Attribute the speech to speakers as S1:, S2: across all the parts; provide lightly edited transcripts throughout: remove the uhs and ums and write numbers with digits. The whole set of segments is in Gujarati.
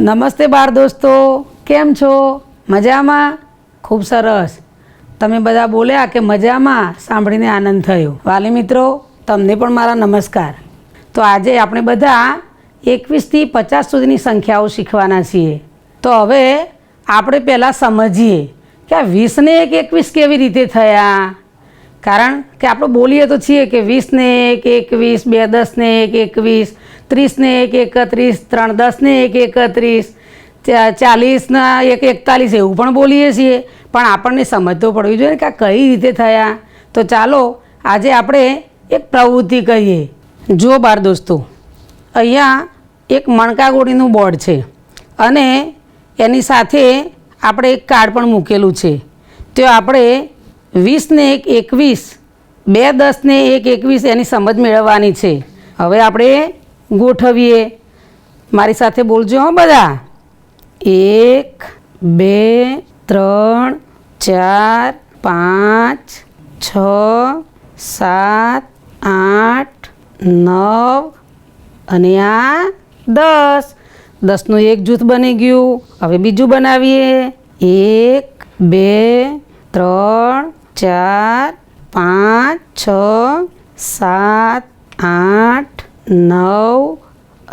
S1: નમસ્તે બાળ દોસ્તો, કેમ છો? મજામાં? ખૂબ સરસ. તમે બધા બોલ્યા કે મજામાં, સાંભળીને આનંદ થયો. વાલી મિત્રો, તમને પણ મારા નમસ્કાર. તો આજે આપણે બધા 21થી 50 સુધીની સંખ્યાઓ શીખવાના છીએ. તો હવે આપણે પહેલાં સમજીએ કે આ 20 ને 1 21 કેવી રીતે થયા. કારણ કે આપણે બોલીએ તો છીએ કે 20 ને 1 21, 2 10 ને 1 21, 30 ને 1 31, 3 10 ને 1 31, 40 ના 1 41 એવું પણ બોલીએ છીએ. પણ આપણને સમજ તો પડવી જોઈએ કે આ કઈ રીતે થયા. તો ચાલો આજે આપણે એક પ્રવૃત્તિ કહીએ. જો બાળ દોસ્તો, અહીંયા એક મણકાગોળીનું બોર્ડ છે અને એની સાથે આપણે એક કાર્ડ પણ મૂકેલું છે. તો આપણે 20 ને 1 21, 2 10 ને 1 21 એની સમજ મેળવવાની છે. હવે આપણે ગોઠવીએ. મારી સાથે બોલજો હો બધા. 1 2 3 4 5 6 7 8 9 અને આ 10. 10નું એક જૂથ બની ગયું. હવે બીજું બનાવીએ. 1 2 3 4 5 6 7 8 9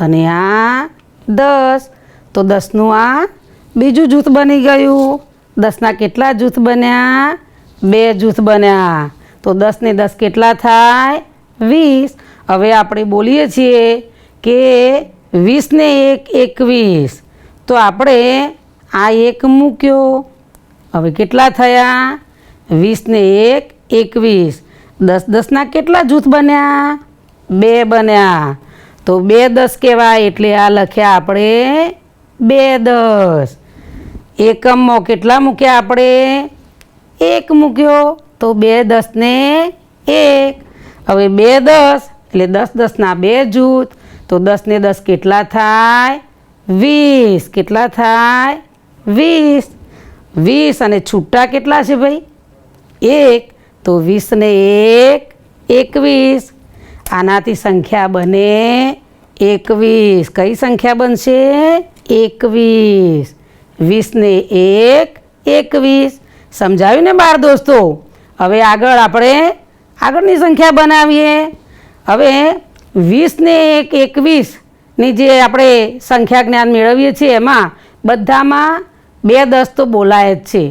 S1: અને આ 10. તો 10નું આ બીજું જૂથ બની ગયું. 10ના કેટલા જૂથ બન્યા? 2 જૂથ બન્યા. તો 10 ને 10 કેટલા થાય? 20. હવે આપણે બોલીએ છીએ કે 20 ને 1 21. તો આપણે આ એક મૂક્યો. હવે કેટલા થયા? 20 ને 1 21. 10 10ના કેટલા જૂથ બન્યા? 2 બન્યા. તો 2 10 કહેવાય. એટલે આ લખ્યા આપણે 2 10. એકમમાં કેટલા મૂક્યા આપણે? 1 મૂક્યો. તો 2 10 ને 1. હવે 2 10 એટલે 10 10ના 2 જૂથ. તો 10 ને 10 કેટલા થાય? 20. કેટલા થાય? 20. 20 અને છૂટા કેટલા છે ભાઈ? 1. તો 20 ને 1 21. આનાથી સંખ્યા બને 21. કઈ સંખ્યા બનશે? 21. 20 ને 1 21. સમજાવ્યું ને બાળ દોસ્તો? હવે આગળ આપણે આગળની સંખ્યા બનાવીએ. હવે 20 ને 1 21 ની જે આપણે સંખ્યા જ્ઞાન મેળવીએ છીએ એમાં બધામાં 2 10 તો બોલાય જ છે.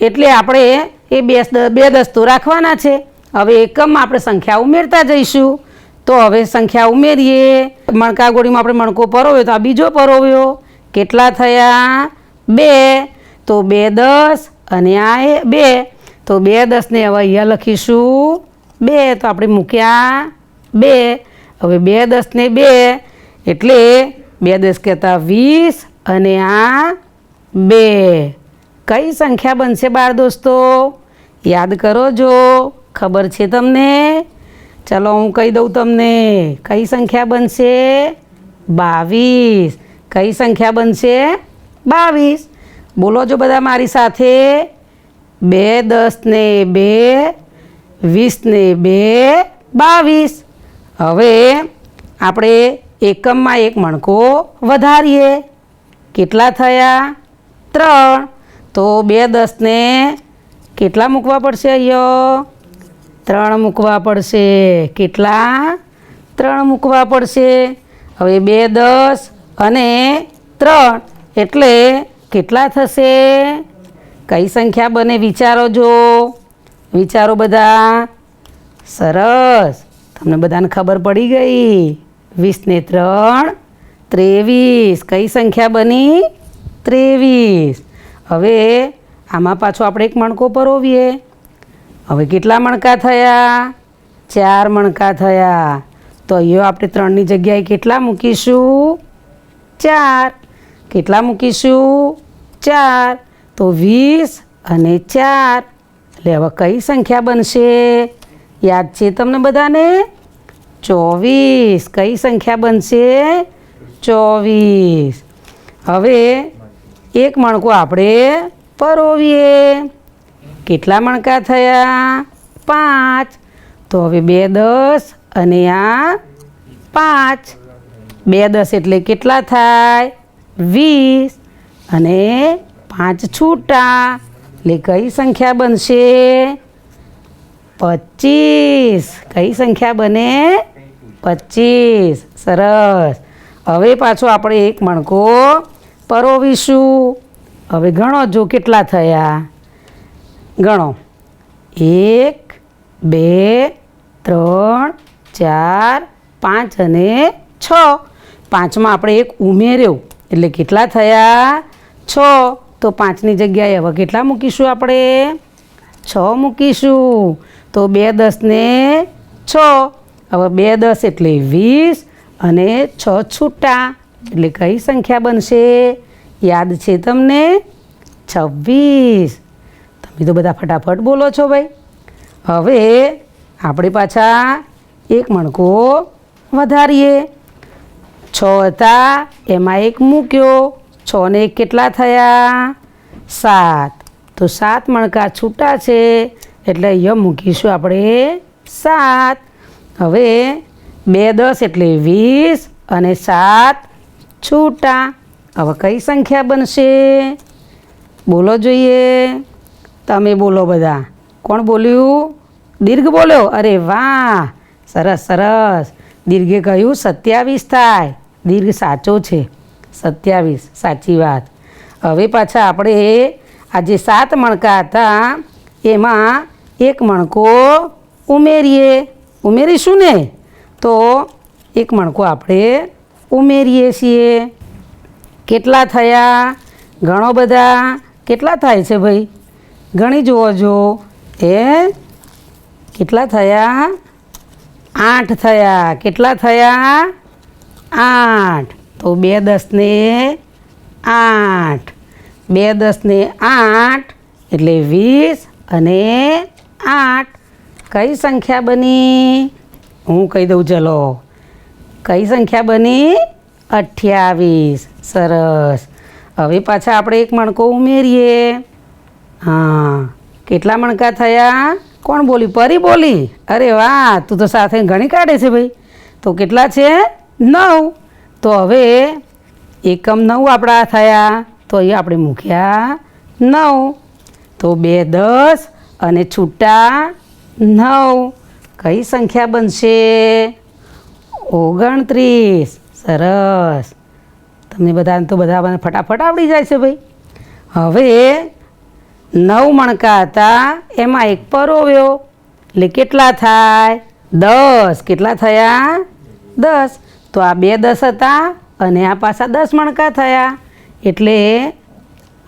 S1: એટલે આપણે એ 2 10 તો રાખવાના છે. હવે એકમમાં આપણે સંખ્યા ઉમેરતા જઈશું. તો હવે સંખ્યા ઉમેરીએ. મણકાગોળીમાં આપણે મણકો પરોવ્યો તો આ બીજો પરોવ્યો. કેટલા થયા? 2. તો 2 10 અને આ 2. તો 2 10 ને હવે અહીંયા લખીશું 2. તો આપણે મૂક્યા 2. હવે 2 10 ને 2 એટલે 2 10 કહેતા 20 અને આ 2. કઈ સંખ્યા બનશે બાળ દોસ્તો? યાદ કરો જો ખબર છે તમને. ચલો હું કહી દઉં તમને. કઈ સંખ્યા બનશે? 22. કઈ સંખ્યા બનશે? 22. બોલો જો બધા મારી સાથે. 2 10 ને 2 20 ને 2 22. હવે આપણે એકમમાં એક મણકો વધારીએ. કેટલા થયા? 3. તો 2 10 ને કેટલા મૂકવા પડશે? અહીંયા 3 મૂકવા પડશે. કેટલા? 3 મૂકવા પડશે. હવે 2 10 અને 3 એટલે કેટલા થશે? કઈ સંખ્યા બને? વિચારો જો. વિચારો બધા. સરસ. તમને બધાને ખબર પડી ગઈ. 20 ને 3 23. કઈ સંખ્યા બની? 23. હવે આમાં પાછો આપણે એક મણકો પરોવીએ. હવે કેટલા મણકા થયા? 4 મણકા થયા. તો અહીંયા આપણે 3ની જગ્યાએ કેટલા મૂકીશું? 4. કેટલા મૂકીશું? 4. તો 20 અને 4. એટલે હવે કઈ સંખ્યા બનશે? યાદ છે તમને બધાને? 24. કઈ સંખ્યા બનશે? 24. હવે એક મણકો આપણે પરોવીએ. કેટલા મણકા થયા? 5. તો હવે 2 10 અને આ 5. 2 10 એટલે કેટલા થાય? 20 અને 5 છૂટા એટલે કઈ સંખ્યા બનશે? 25. કઈ સંખ્યા બને? 25. સરસ. હવે પાછો આપણે એક મણકો પરોવીશું. હવે ગણો જો કેટલા થયા. ગણો 1 2 3 4 5 અને 6. 5માં આપણે એક ઉમેર્યો એટલે કેટલા થયા? 6. તો 5ની જગ્યાએ હવે કેટલા મૂકીશું આપણે? 6 મૂકીશું. તો 2 10 ને 6. હવે 2 10 એટલે 20 અને 6 છૂટા એટલે કઈ સંખ્યા બનશે? યાદ છે તમને? 26. તમે તો બધા ફટાફટ બોલો છો ભાઈ. હવે આપણે પાછા એક મણકો વધારીએ. 6 હતા એમાં એક મૂક્યો. 6 ને 1 કેટલા થયા? 7. તો 7 મણકા છૂટા છે એટલે અહીંયા મૂકીશું આપણે 7. હવે 2 10 એટલે 20 અને 7 છૂટા. હવે કઈ સંખ્યા બનશે? બોલો જોઈએ. તમે બોલો બધા. કોણ બોલ્યું? દીર્ઘ બોલ્યો. અરે વાહ, સરસ સરસ. દીર્ઘે કહ્યું 27 થાય. દીર્ઘ સાચો છે. 27 સાચી વાત. હવે પાછા આપણે આ જે 7 મણકા હતા એમાં એક મણકો ઉમેરીએ. ઉમેરીશું ને? તો એક મણકો આપણે ઉમેરીએ છીએ. કેટલા થયા? ઘણો બધા. કેટલા થાય છે ભાઈ? ગણી જુઓ જો. કેટલા થયા? 8 થયા. કેટલા થયા? 8. તો 2 10 ને 8. 2 10 ને 8 એટલે 20 અને 8. કઈ સંખ્યા બની? હું કહી દઉં ચલો. કઈ સંખ્યા બની? 28. સરસ. હવે પાછા આપણે એક મણકો ઉમેરીએ. હા, કેટલા મણકા થયા? કોણ બોલી? પરી બોલી. અરે વાહ, તું તો સાથે ગણી કાઢે છે ભાઈ. તો કેટલા છે? 9. તો હવે એકમ 9 આપણા થયા. તો અહીંયા આપણે મૂક્યા 9. તો 2 10 અને છૂટા 9. કઈ સંખ્યા બનશે? 29. સરસ. તમને બધાને તો બધા ફટાફટ આવડી જાય છે ભાઈ. હવે 9 મણકા હતા એમાં એક પરોવ્યો એટલે કેટલા થાય? 10. કેટલા થયા? 10. તો આ 2 10 હતા અને આ પાછા 10 મણકા થયા એટલે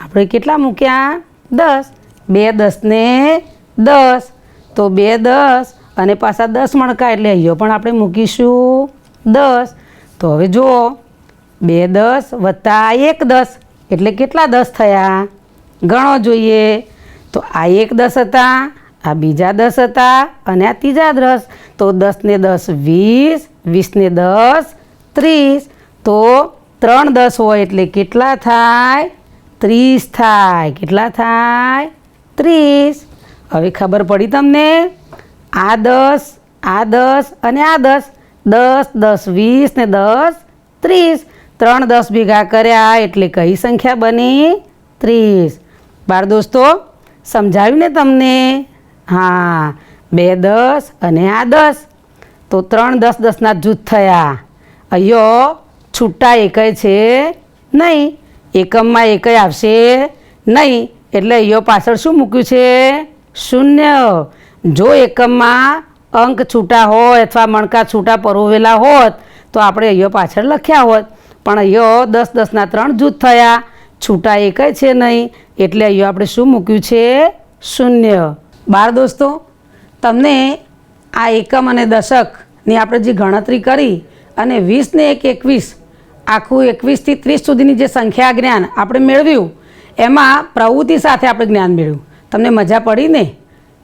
S1: આપણે કેટલા મૂક્યા? 10. 2 10 ને 10. તો 2 10 અને પાછા 10 મણકા એટલે અહીંયા પણ આપણે મૂકીશું 10. તો હવે જુઓ 2 10 વત્તા 1 10 એટલે કેટલા 10 થયા? ગણો જોઈએ. તો આ 1 10 હતા, આ બીજા 10 હતા અને આ ત્રીજા 10. તો 10 ને 10 20, 20 ને 10 30. તો 3 10 હોય એટલે કેટલા થાય? 30 થાય. કેટલા થાય? 30. હવે ખબર પડી તમને? આ 10, આ 10 અને આ 10. 10 10 20 ને 10 30. 3 10 ભેગા કર્યા એટલે કઈ સંખ્યા બની? 30. બાળ દોસ્તો સમજાવ્યું ને તમને? હા, 2 10 અને આ 10. તો 3 10 10ના જૂથ થયા. અહીંયા છૂટા એકય છે નહીં. એકમમાં એકય આવશે નહીં એટલે અહીંયા પાછળ શું મૂક્યું છે? 0. જો એકમમાં અંક છૂટા હોય અથવા મણકા છૂટા પરોવેલા હોત તો આપણે અહીંયા પાછળ લખ્યા હોત. પણ અહીંયા 10 10ના 3 જૂથ થયા. છૂટા એકય છે નહીં એટલે અહીંયા આપણે શું મૂક્યું છે? 0. બાળ દોસ્તો તમને આ એકમ અને દશકની આપણે જે ગણતરી કરી અને 20 ને 1 21 આખું 21 થી 30 સુધીની જે સંખ્યા જ્ઞાન આપણે મેળવ્યું એમાં પ્રવૃત્તિ સાથે આપણે જ્ઞાન મેળવ્યું. તમને મજા પડી ને?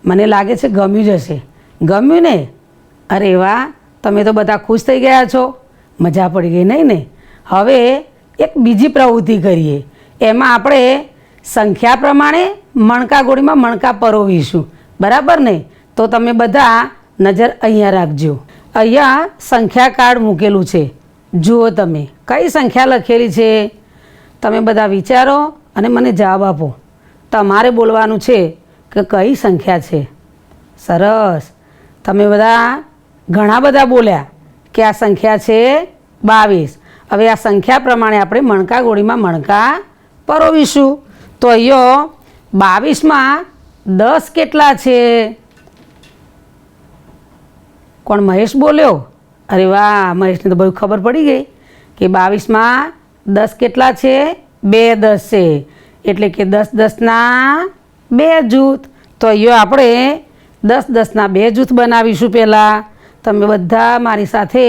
S1: મને લાગે છે ગમ્યું જ હશે. ગમ્યું ને? અરે વાહ, તમે તો બધા ખુશ થઈ ગયા છો. મજા પડી ગઈ નહીં ને? હવે એક બીજી પ્રવૃત્તિ કરીએ. એમાં આપણે સંખ્યા પ્રમાણે મણકા ગોળીમાં મણકા પરોવીશું. બરાબર ને? તો તમે બધા નજર અહીંયા રાખજો. અહીંયા સંખ્યા કાર્ડ મૂકેલું છે. જુઓ તમે કઈ સંખ્યા લખેલી છે? તમે બધા વિચારો અને મને જવાબ આપો. તમારે બોલવાનું છે કે કઈ સંખ્યા છે. સરસ, તમે બધા ઘણા બધા બોલ્યા કે આ સંખ્યા છે 22. હવે આ સંખ્યા પ્રમાણે આપણે મણકા ગોળીમાં મણકા પરોવીશું. તો અહીંયા 22માં 10 કેટલા છે? કોણ? મહેશ બોલ્યો. અરે વાહ, મહેશને તો બહુ ખબર પડી ગઈ કે 22માં 10 કેટલા છે? 2 10 છે, એટલે કે 10 10ના 2 જૂથ. તો અહીંયા આપણે 10 10ના 2 જૂથ બનાવીશું. પહેલાં તમે બધા મારી સાથે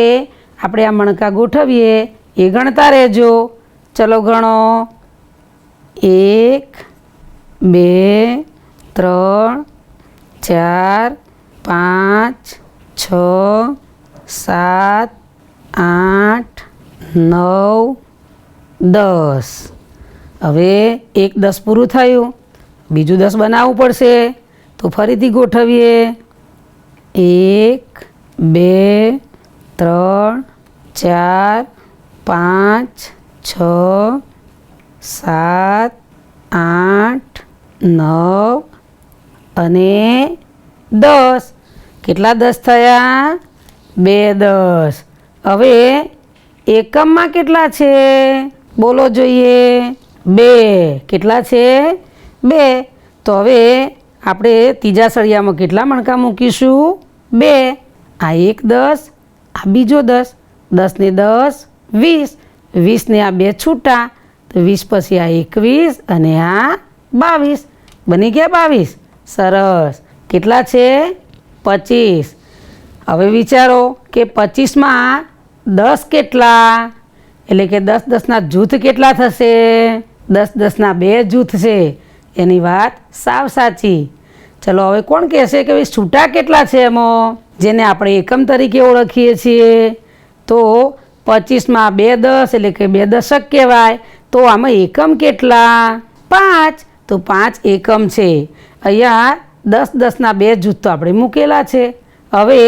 S1: આપણે આ મણકા ગોઠવીએ, એ ગણતા રહેજો. ચલો ગણો. 1 2 3 4 5 6 7 8 9 10. હવે 1 10 પૂરું થયું, બીજું 10 બનાવવું પડશે. તો ફરીથી ગોઠવીએ. 1 2 3 4 5 6 7 8 9 અને 10. કેટલા 10 થયા? 2 10. હવે એકમમાં કેટલા છે? બોલો જોઈએ. 2. કેટલા છે? 2. તો હવે આપણે ત્રીજા સળિયામાં કેટલા મણકા મૂકીશું? 2. આ 1 10, આ બીજો 10. 10 ને 10 20. 20 ને આ 2 છૂટા, તો 20 પછી આ 21 અને આ 22. બની ગયા 22. સરસ. કેટલા છે? 25. હવે વિચારો કે 25માં 10 કેટલા? એટલે કે 10 10ના જૂથ કેટલા થશે? 10 10ના 2 જૂથ છે. એની વાત સાવ સાચી. ચલો હવે કોણ કહેશે કે ભાઈ છૂટા કેટલા છે એમાં, જેને આપણે એકમ તરીકે ઓળખીએ છીએ? તો 25માં 2 10 એટલે કે 2 દશક કહેવાય. તો આમાં એકમ કેટલા? 5. તો 5 એકમ છે. અહીંયા 10 10ના 2 જૂથ તો આપણે મૂકેલા છે. હવે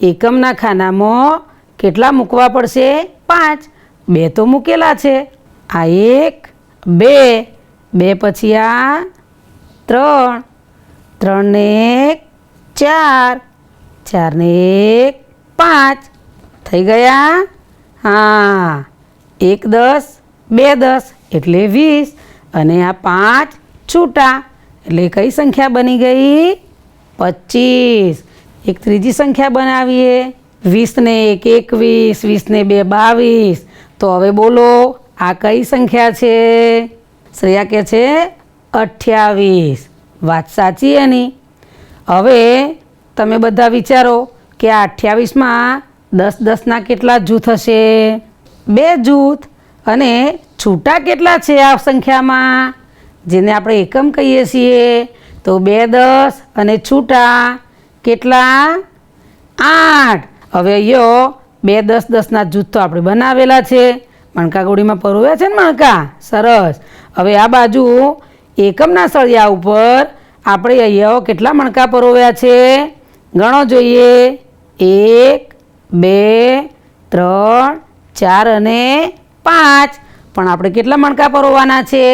S1: એકમના ખાનામાં કેટલા મૂકવા પડશે? 5. 2 તો મૂકેલા છે. આ 1 2, 2 પછી આ 3, 3 ને 1 4, 4 ને 1 5. થઈ ગયા? હા. 1 10 2 10 એટલે 20 અને આ 5 છૂટા, એટલે કઈ સંખ્યા બની ગઈ? 25. એક ત્રીજી સંખ્યા બનાવીએ. 20 ને 1 21, 20 ને 2 22. તો હવે બોલો આ કઈ સંખ્યા છે? શ્રેયા કહે છે 28. વાત સાચી એની. હવે તમે બધા વિચારો કે આ 28માં 10 10ના કેટલા જૂથ હશે? 2 જૂથ. અને છૂટા કેટલા છે આ સંખ્યામાં, જેને આપણે એકમ કહીએ છીએ? તો 2 10 અને છૂટા કેટલા? 8. હવે અહીંયા 2 10 10ના જૂથ તો આપણે બનાવેલા છે, મણકા ગોળીમાં પરોવ્યા છે ને મણકા. સરસ. હવે આ બાજુ એકમના સળિયા ઉપર આપણે અહીંયા કેટલા મણકા પરોવ્યા છે? ગણો જોઈએ. 1 2 3 4 અને 5. પણ આપણે કેટલા મણકા પરોવાના છે?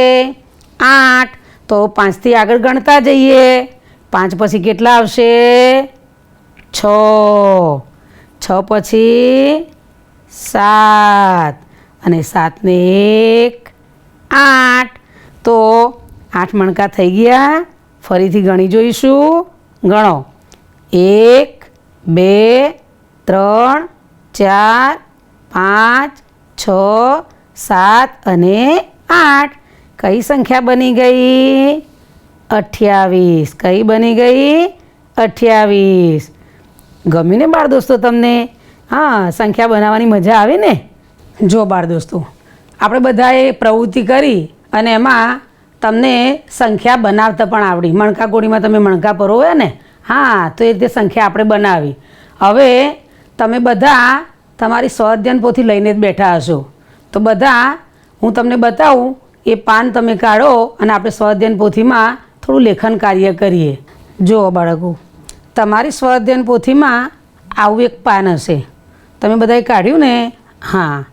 S1: 8. તો 5થી આગળ ગણતા જઈએ. 5 પછી કેટલા આવશે? 6. 6 પછી 7 અને 7 ને 1 8. તો 8 મણકા થઈ ગયા. ફરીથી ગણી જોઈશું. ગણો. 1 2 3 4 5 6 7 અને 8. કઈ સંખ્યા બની ગઈ? 28. કઈ બની ગઈ? 28. ગમ્યું ને બાળ દોસ્તો તમને? હા, સંખ્યા બનાવવાની મજા આવે ને. જો બાળ દોસ્તો, આપણે બધાએ પ્રવૃત્તિ કરી અને એમાં તમને સંખ્યા બનાવતા પણ આવડી. મણકા ગોળીમાં તમે મણકા પરોવ્યા ને? હા, તો એ રીતે સંખ્યા આપણે બનાવી. હવે તમે બધા તમારી સ્વાધ્યાયન પોથી લઈને જ બેઠા હશો. તો બધા હું તમને બતાવું, એ પાન તમે કાઢો અને આપણે સ્વાધ્યાયન પોથીમાં થોડું લેખન કાર્ય કરીએ. જુઓ બાળકો, તમારી સ્વાધ્યાયન પોથીમાં આવું એક પાન હશે. તમે બધાએ કાઢ્યું ને? હા.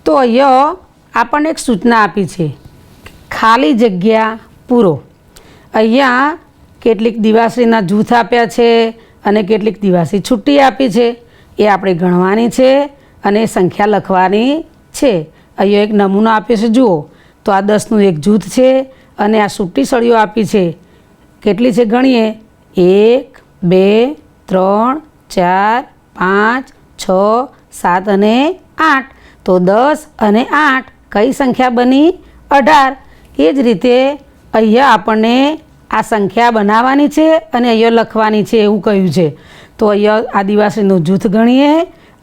S1: તો અહીંયા આપણને એક સૂચના આપી છે ખાલી જગ્યા પૂરો. અહીંયા કેટલીક દિવાસળીના જૂથ આપ્યા છે અને કેટલીક દિવાસળી છૂટી આપી છે, એ આપણે ગણવાની છે અને સંખ્યા લખવાની છે. અહીંયા એક નમૂનો આપ્યો છે, જુઓ તો આ 10નું એક જૂથ છે અને આ છૂટી સળીઓ આપી છે. કેટલી છે ગણીએ? 1 2 3 4 5 6 7 અને 8. તો 10 અને 8 કઈ સંખ્યા બની? 18. એ જ રીતે અહીંયા આપણને આ સંખ્યા બનાવવાની છે અને અહીંયા લખવાની છે એવું કહ્યું છે. તો અહીંયા આ દિવાસળીનું જૂથ ગણીએ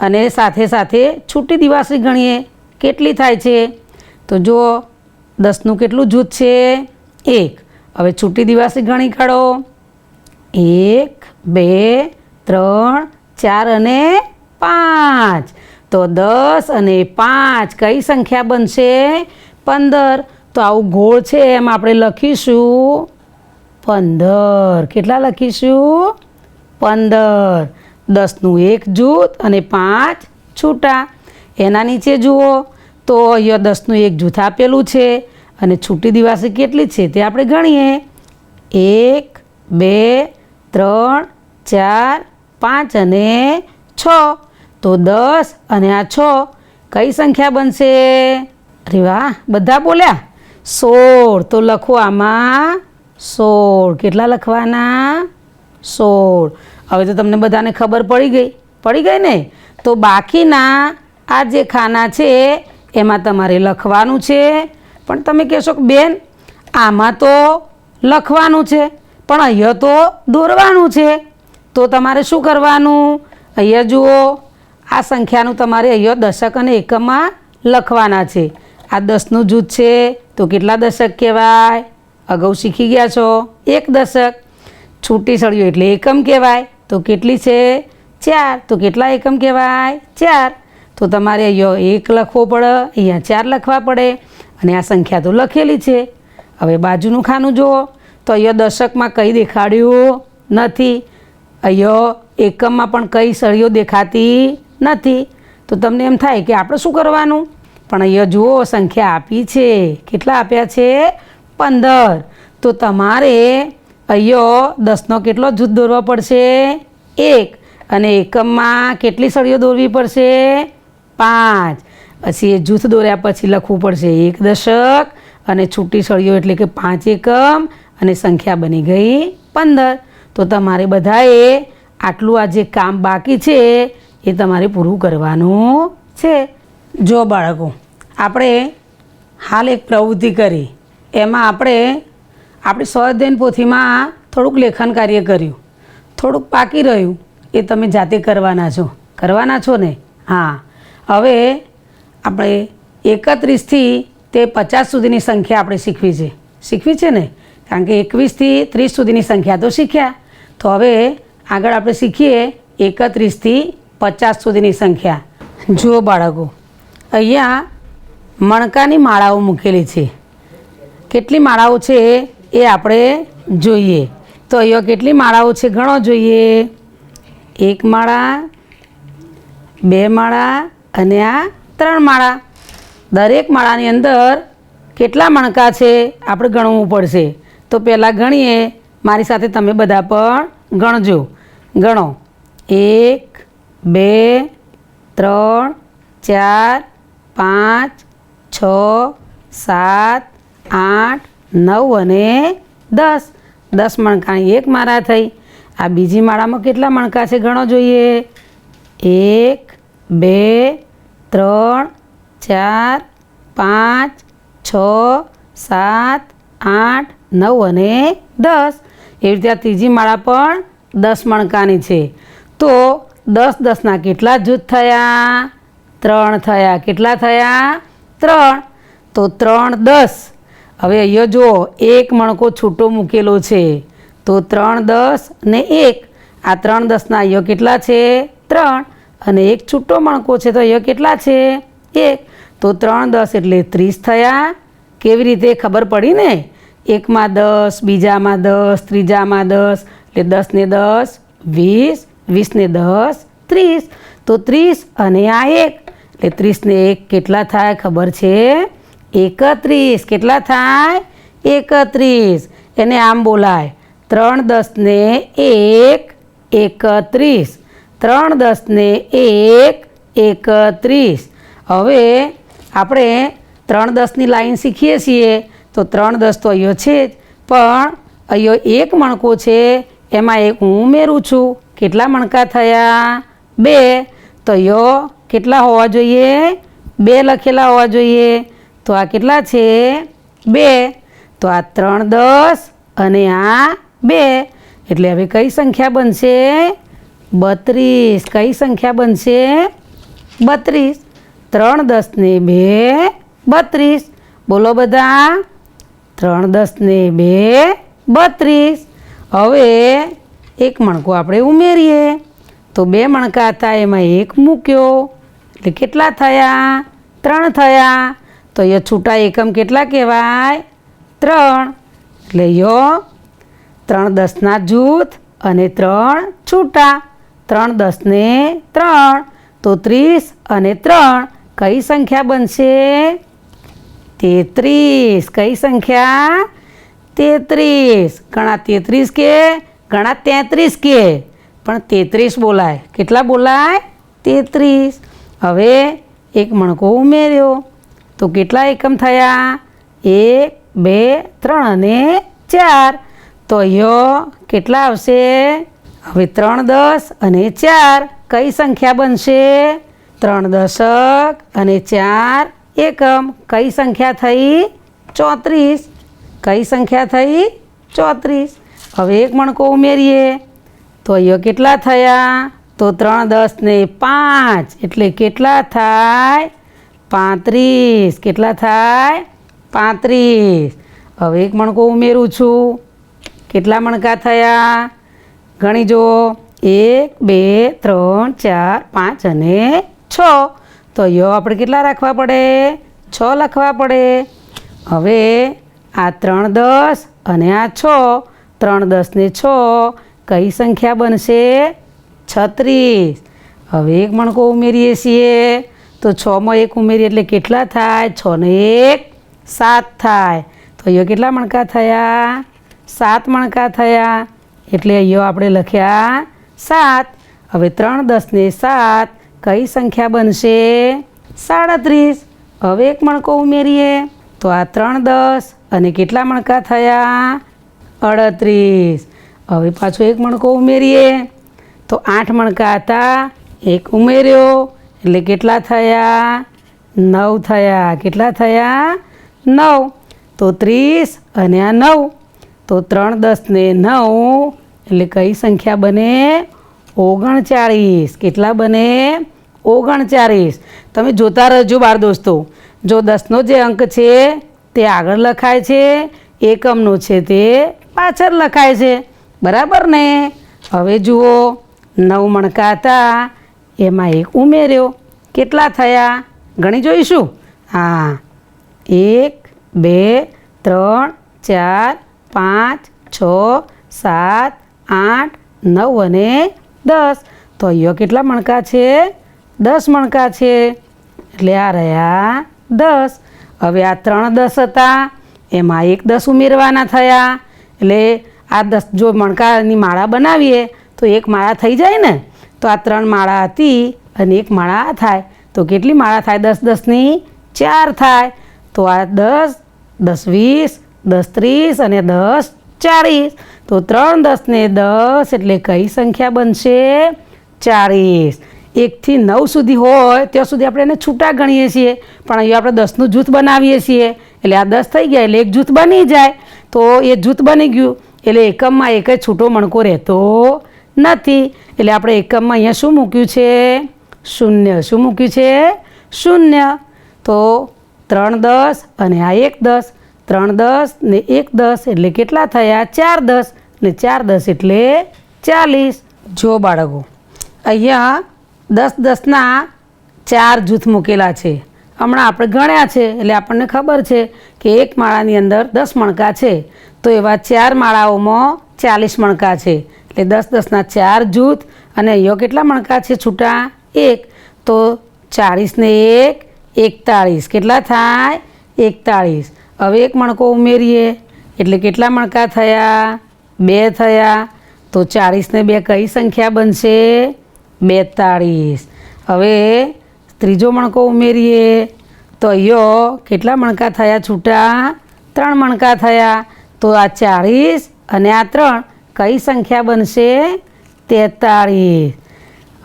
S1: અને સાથે સાથે છૂટી દિવાસળી ગણીએ. કેટલી થાય છે? તો જુઓ 10નું કેટલું જૂથ છે? 1. હવે છૂટી દિવાસળી ગણી કાઢો. 1 2 3 4 અને 5. તો 10 અને 5 કઈ સંખ્યા બનશે? 15. તો આવું ગોળ છે એમ આપણે લખીશું 15. કેટલા લખીશું? 15. 10નું એક જૂથ અને 5 છૂટા. એના નીચે જુઓ તો અહીંયા 10નું એક જૂથ આપેલું છે અને છૂટી દિવાસળી કેટલી છે તે આપણે ગણીએ. 1 2 3 4 5 અને 6. તો 10 અને આ 6 કઈ સંખ્યા બનશે? અરે વાહ, બધા બોલ્યા 16. તો લખો આમાં 16. કેટલા લખવાના? 16. હવે તો તમને બધાને ખબર પડી ગઈ ને? તો બાકીના આ જે ખાના છે એમાં તમારે લખવાનું છે. પણ તમે કહેશો કે બેન આમાં તો લખવાનું છે પણ અહીંયા તો દોરવાનું છે. તો તમારે શું કરવાનું? અહીંયા જુઓ આ સંખ્યાનું તમારે અહીંયા દશક અને એકમમાં લખવાના છે. આ 10નું જૂથ છે તો કેટલા દશક કહેવાય? અગાઉ શીખી ગયા છો. 1 દશક. છૂટી સળીઓ એટલે એકમ કહેવાય. તો કેટલી છે? 4. તો કેટલા એકમ કહેવાય? 4. તો તમારે અહીંયા 1 લખવો પડે, અહીંયા 4 લખવા પડે અને આ સંખ્યા તો લખેલી છે. હવે બાજુનું ખાનું જુઓ તો અહીંયા દશકમાં કંઈ દેખાડ્યું નથી, અહીંયા એકમમાં પણ કઈ સળીઓ દેખાતી નથી. તો તમને એમ થાય કે આપણે શું કરવાનું? પણ અહીંયા જુઓ સંખ્યા આપી છે. કેટલા આપ્યા છે? 15. તો તમારે અહીંયા 10નો કેટલો જૂથ દોરવો પડશે? 1. અને એકમમાં કેટલી સળીઓ દોરવી પડશે? 5. પછી એ જૂથ દોર્યા પછી લખવું પડશે 1 દશક અને છૂટી સળીઓ એટલે કે 5 એકમ અને સંખ્યા બની ગઈ 15. તો તમારે બધાએ આટલું આ જે કામ બાકી છે એ તમારે પૂરું કરવાનું છે. જો બાળકો, આપણે હાલ એક પ્રવૃત્તિ કરી, એમાં આપણે આપણી સ્વાધ્યાયન પોથીમાં થોડુંક લેખન કાર્ય કર્યું, થોડુંક બાકી રહ્યું એ તમે જાતે કરવાના છો ને? હા. હવે આપણે 31થી તે 50 સુધીની સંખ્યા આપણે શીખવી છે ને? કારણ કે 21થી 30 સુધીની સંખ્યા તો શીખ્યા. તો હવે આગળ આપણે શીખીએ 31થી 50 સુધીની સંખ્યા. જુઓ બાળકો, અહીંયા મણકાની માળાઓ મૂકેલી છે. કેટલી માળાઓ છે એ આપણે જોઈએ. તો અહીંયા કેટલી માળાઓ છે ગણો જોઈએ. 1 માળા, 2 માળા અને આ 3 માળા. દરેક માળાની અંદર કેટલા મણકા છે આપણે ગણવું પડશે. તો પહેલાં ગણીએ, મારી સાથે તમે બધા પણ ગણજો. ગણો. 1 2 3 4 5 6 7 8 9 અને 10. 10 મણકાની એક માળા થઈ. આ બીજી માળામાં કેટલા મણકા છે ગણો જોઈએ. 1 2 3 4 5 6 7 8 9 અને 10. એવી રીતે આ ત્રીજી માળા પણ 10 મણકાની છે. તો 10 10ના કેટલા જૂથ થયા? 3 થયા. કેટલા થયા? 3. તો 3 10. હવે અહીંયા જુઓ એક મણકો છૂટો મૂકેલો છે. તો 3 10 ને 1. આ 3 10ના અહીંયા કેટલા છે? 3. અને એક છૂટો મણકો છે તો અહીંયા કેટલા છે? 1. તો 3 10 એટલે 30 થયા. કેવી રીતે? ખબર પડી ને? એકમાં 10, બીજામાં 10, ત્રીજામાં 10, એટલે 10 ને 10 20, 20 ને 10 30. તો 30 અને આ 1 એટલે 30 ને 1 કેટલા થાય ખબર છે? 31 કેટલા થાય 31 એને આમ બોલાય 3 10 ને 1 31 3 10 ને 1 31 હવે આપણે 3 10ની લાઈન શીખીએ છીએ તો 3 10 તો અહીંયા છે જ પણ અહીંયા એક મણકો છે એમાં એક હું ઉમેરું છું કેટલા મણકા થયા 2 તો અહીંયા કેટલા હોવા જોઈએ 2 લખેલા હોવા જોઈએ તો આ કેટલા છે 2 તો આ 3 10 અને આ 2 એટલે હવે કઈ સંખ્યા બનશે 32 કઈ સંખ્યા બનશે 32 3 10 ને 2 32 બોલો બધા 3 10 ને 2 32 હવે એક મણકો આપણે ઉમેરીએ તો 2 મણકા હતા એમાં એક મૂક્યો એટલે કેટલા થયા 3 થયા તો એ છૂટા એકમ કેટલા કહેવાય 3 એટલે યો 3 10ના જૂથ અને 3 છૂટા 3 10 ને 3 તો 30 અને 3 કઈ સંખ્યા બનશે 33 કઈ સંખ્યા 33 ઘણા 33 કે ઘણા 33 કે પણ 33 બોલાય કેટલા બોલાય 33 હવે એક મણકો ઉમેર્યો તો કેટલા એકમ થયા 1 2 3 અને 4 તો અહીંયા કેટલા આવશે હવે 3 10 અને 4 કઈ સંખ્યા બનશે 3 દશક અને 4 એકમ કઈ સંખ્યા થઈ 34 કઈ સંખ્યા થઈ 34 હવે એક મણકો ઉમેરીએ તો અહીંયા કેટલા થયા તો 3 10 ને 5 એટલે કેટલા થાય 35 કેટલા થાય 35 હવે એક મણકો ઉમેરું છું કેટલા મણકા થયા ગણી જો 1 2 3 4 5 અને 6 તો અહીંયા આપણે કેટલા રાખવા પડે 6 લખવા પડે હવે આ 3 10 અને આ 6 3 10 ને 6 કઈ સંખ્યા બનશે 36 હવે એક મણકો ઉમેરીએ છીએ તો 6માં 1 ઉમેરીએ એટલે કેટલા થાય 6 ને 1 7 થાય તો અહીંયા કેટલા મણકા થયા 7 મણકા થયા એટલે અહીંયા આપણે લખ્યા 7 હવે 3 10 ને 7 કઈ સંખ્યા બનશે 37 હવે એક મણકો ઉમેરીએ તો આ 3 10 અને કેટલા મણકા થયા 38 હવે પાછો એક મણકો ઉમેરીએ તો 8 મણકા હતા એક ઉમેર્યો એટલે કેટલા થયા 9 થયા કેટલા થયા 9 તો 30 અને આ 9 તો 3 10 ને 9 એટલે કઈ સંખ્યા બને 39 કેટલા બને 39 તમે જોતા રહેજો બાળ દોસ્તો જો 10નો જે અંક છે તે આગળ લખાય છે એકમનો છે તે પાછળ લખાય છે બરાબર ને હવે જુઓ 9 મણકા હતા એમાં એક ઉમેર્યો કેટલા થયા ગણી જોઈશું હા 1 2 3 4 5 6 7 8 9 અને 10 તો અહીંયા કેટલા મણકા છે 10 મણકા છે એટલે આ રહ્યા 10 હવે આ 3 10 હતા એમાં એક 10 ઉમેરવાના થયા એટલે આ 10 જો મણકાની માળા બનાવીએ તો એક માળા થઈ જાય ને તો આ 3 માળા હતી અને એક માળા થાય તો કેટલી માળા થાય 10 10ની 4 થાય તો આ 10 10 20 10 30 અને 10 40 તો 3 10 ને 10 એટલે કઈ સંખ્યા બનશે 40 1 થી 9 સુધી હોય ત્યાં સુધી આપણે એને છૂટા ગણીએ છીએ પણ અહીંયા આપણે 10નું જૂથ બનાવીએ છીએ એટલે આ 10 થઈ ગયા એટલે એક જૂથ બની જાય તો એ જૂથ બની ગયું એટલે એકમમાં એક જ છૂટો મણકો રહેતો નથી એટલે આપણે એકમમાં અહીંયા શું મૂક્યું છે શૂન્ય શું મૂક્યું છે શૂન્ય તો 3 10 અને આ 1 10 3 10 ને 1 10 એટલે કેટલા થયા 4 10 ને 4 10 એટલે 40 જો બાળકો અહીંયા 10 10ના 4 જૂથ મૂકેલા છે હમણાં આપણે ગણ્યા છે એટલે આપણને ખબર છે કે એક માળાની અંદર 10 મણકા છે તો એવા 4 માળાઓમાં 40 મણકા છે એટલે 10 10ના 4 જૂથ અને અહીંયા કેટલા મણકા છે છૂટા 1 તો 40 ને 1 41 કેટલા થાય 41. હવે એક મણકો ઉમેરીએ એટલે કેટલા મણકા થયા? 2 થયા. તો 40 ને 2 કઈ સંખ્યા બનશે? 42. હવે ત્રીજો મણકો ઉમેરીએ તો અહીંયા કેટલા મણકા થયા છૂટા? 3 મણકા થયા. તો આ 40 અને આ 3 કઈ સંખ્યા બનશે? 43.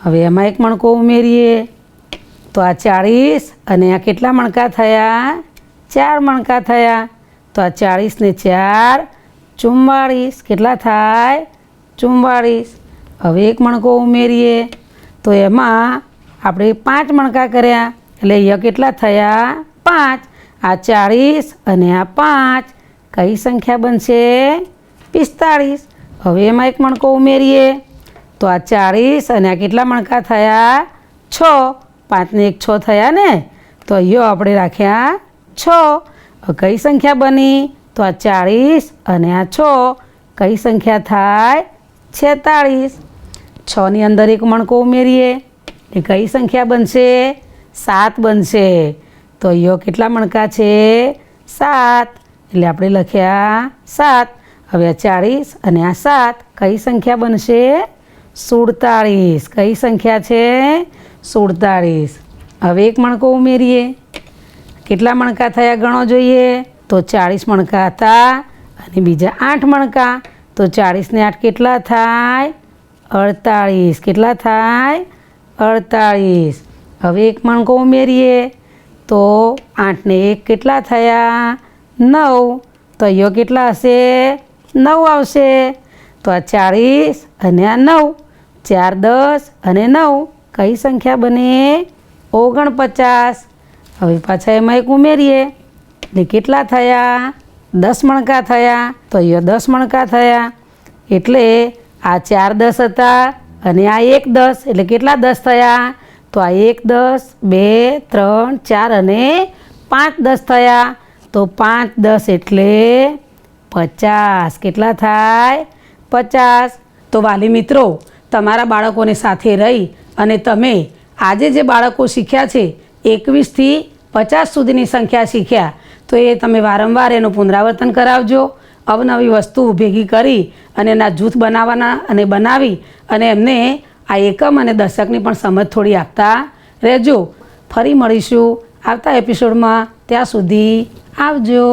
S1: હવે એમાં એક મણકો ઉમેરીએ તો આ 40 અને આ કેટલા મણકા થયા? 4 મણકા થયા. તો આ 40 ને 4 44. કેટલા થાય? 44. હવે એક મણકો ઉમેરીએ તો એમાં આપણે 5 મણકા કર્યા એટલે અહીંયા કેટલા થયા? 5. આ 40 અને આ 5 કઈ સંખ્યા બનશે? 45. હવે એમાં એક મણકો ઉમેરીએ તો આ 40 અને આ કેટલા મણકા થયા? 6. 5 ને 1 6 થયા ને. તો અહીંયા આપણે રાખ્યા 6. હવે કઈ સંખ્યા બની? તો આ 40 અને આ 6 કઈ સંખ્યા થાય? 46. 6 ની અંદર એક મણકો ઉમેરીએ એ કઈ સંખ્યા બનશે? 7 બનશે. તો અહીંયા કેટલા મણકા છે? 7. એટલે આપણે લખ્યા 7. હવે આ 40 અને આ 7 કઈ સંખ્યા બનશે? 47. કઈ સંખ્યા છે? 47. હવે એક મણકો ઉમેરીએ કેટલા મણકા થયા ગણો જોઈએ. તો 40 મણકા હતા અને બીજા 8 મણકા. તો 40 ને 8 કેટલા થાય? 48. કેટલા થાય? 48. હવે એક મણકો ઉમેરીએ તો 8 ને 1 કેટલા થયા? 9. તો અહીંયા કેટલા હશે? 9 આવશે. તો આ 40 અને આ 9 4 10 અને 9 કઈ સંખ્યા બને? 49. હવે પાછા એમાં એક ઉમેરીએ એટલે કેટલા થયા? 10 મણકા થયા. તો અહીંયા 10 મણકા થયા એટલે આ 4 10 હતા અને આ 1 10 એટલે કેટલા 10 થયા? તો આ 1 10 2 3 4 અને 5 10 થયા. તો 5 10 એટલે 50. કેટલા થાય? 50. તો વાલી મિત્રો, તમારા બાળકોને સાથે રહી અને તમે આજે જે બાળકો શીખ્યા છે 21 થી 50 સુધીની સંખ્યા શીખ્યા તો એ તમે વારંવાર એનું પુનરાવર્તન કરાવજો. અવનવી વસ્તુ ભેગી કરી અને એના જૂથ બનાવવાના અને બનાવી અને એમને આ એકમ અને દશકની પણ સમજ થોડી આપતા રહેજો. ફરી મળીશું આવતા એપિસોડમાં. ત્યાં સુધી આવજો.